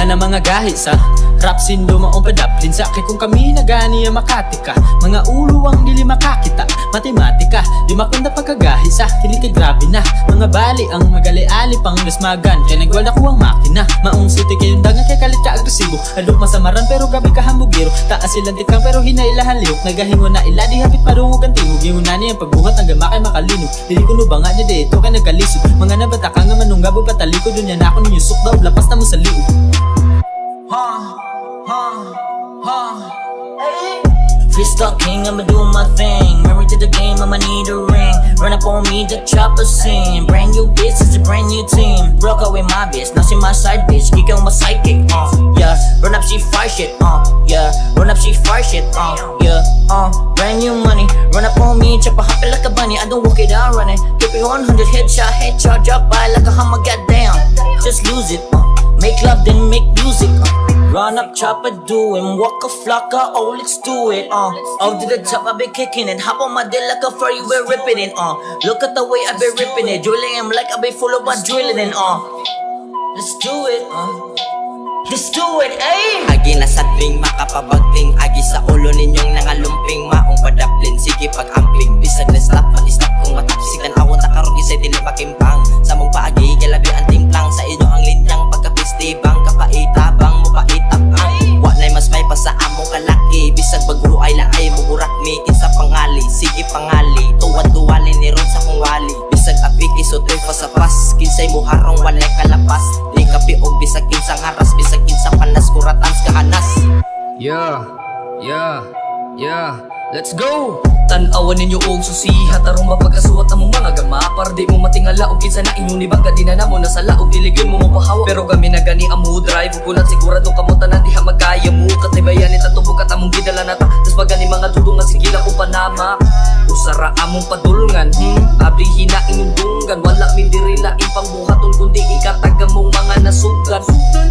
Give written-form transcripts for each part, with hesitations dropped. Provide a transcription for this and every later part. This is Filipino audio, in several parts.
na mga gahi sa rap scene lumaong padaplin sa akin kung kami nagani ang Makati ka. Mga ulo ang dili makakita, matematika di makunda pagkagahi sa kilig kay grabe na. Mga bali ang magali-ali pang lasmagan, kaya nagwala ko ang makina. Maong suti kayong dangan kay kalit ka agresibo. Alok masamaran pero gabi ka hamugiro. Taas silang tikang pero hinailahan liok. Nagahingo na ila di hapit parungog ang tingog. Yung nani ang pagbungat ang gama kay makalinog. Dili ko no ba nga niya dito kay nagkalisod. Mga nabata ka nga manunggabo pataliko. Doon yan ako ninyo suk daw lapas na mo sa liog. Freestyle king, I'ma do my thing. Married to the game, I'ma need a ring. Run up on me, the chopper scene. Brand new bitch, it's a brand new team. Broke out with my bitch, now she my side bitch. Kick on my sidekick, yeah. Run up, she fire shit, yeah. Run up, she fire shit, yeah. Brand new money. Run up on me, chop a hoppin' like a bunny. I don't walk it, I run it. Keep it 100, headshot, drop by like a hummer, goddamn. Just lose it, make love, then make music, Run up, chopper, do him. Walk a flocker, oh, let's do it, Up to the top, I been kicking it. Hop on my dick like a furry, we're ripping it, Look at the way I been ripping it. Drilling him like I been full of my drilling it, Let's do it, Let's do it, ayy! Agi na sadling, makapabagling. Agi sa ulo ninyong nangalumping. Maong padaplin, sige pag-amping. Bisag na slap, mag-stop kung matapsikan. Awon ta karon isay dili makimpang. Sa mong paagi, kalabi ang timplang. Sa inyo ang linyang pagkapistibang. Kapaitabang, mupaitapang. Wa na'y mas may pa sa among kalaki. Bisag bagruay laay, mugurak mi. Kinsa pangali, sige pangali. Tuwad-tuwali ni ron sa kong wali. Bisag apiki, sotoy pa sa pas. Kinsay muharong walay kalapas. Di kapi o bisag kinsang haras. Bisag kinsa panas, kuratans kahanas. Yeah, let's go! Tan-awan ninyo og susiha tarong mapagkasuwat among mga gama. Para di mo matingala og kinsa na inyong nibangga. Di na namo nasala og diligyon mo mapahawa. Pero kami na gani amo drive. Ugulan sigurado kamo tanan diha magkaya mo. Katibayan ni tatubog at among gidala nata. Tas magani mga dudong nga sigila ko panama. Usara among padulngan, abdi hina inyong dunggan. Wala mi diri laing pangbuhaton kundi ikataga mong mga nasugan.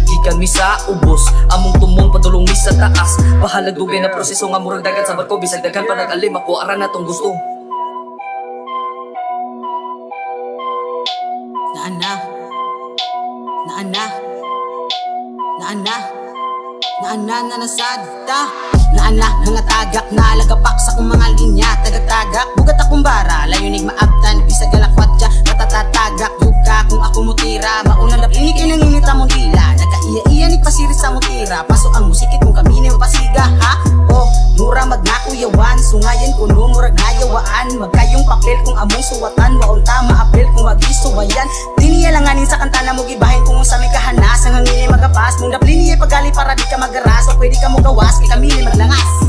Gikan mi sa ubos, among tumong padulong mi sa taas. Bahalag dugay na proseso nga murag dagat sa barko. Bisag daghan pa nag-alim ako ara na tong gusto. Naana na nasada. Naana mga tagak na lagapak sa kong mga linya. Tagatagak, bugat akong bara. Layunig maabtan, bisag galakwat siya. Ratatatagak, yuka kung ako mutira. Mauna na pinig ay nanginita mong dila. Nagkaiya-iya ni pasirit sa mutira. Paso ang musikit kung kami na yung pasiga, ha? Oh, mura magnakuyawan. Sungayan ko no, murag nayawaan. Magkayong papel kung among suwatan. Waunta maapel kung wagi suwayan. Diniya langanin sa kanta na mo gibahin kung sa may kahanas. Ang hangin ay magapas. Mong dapli niya pagali para di ka magaras. O pwede ka mo gawas, kay kami maglangas.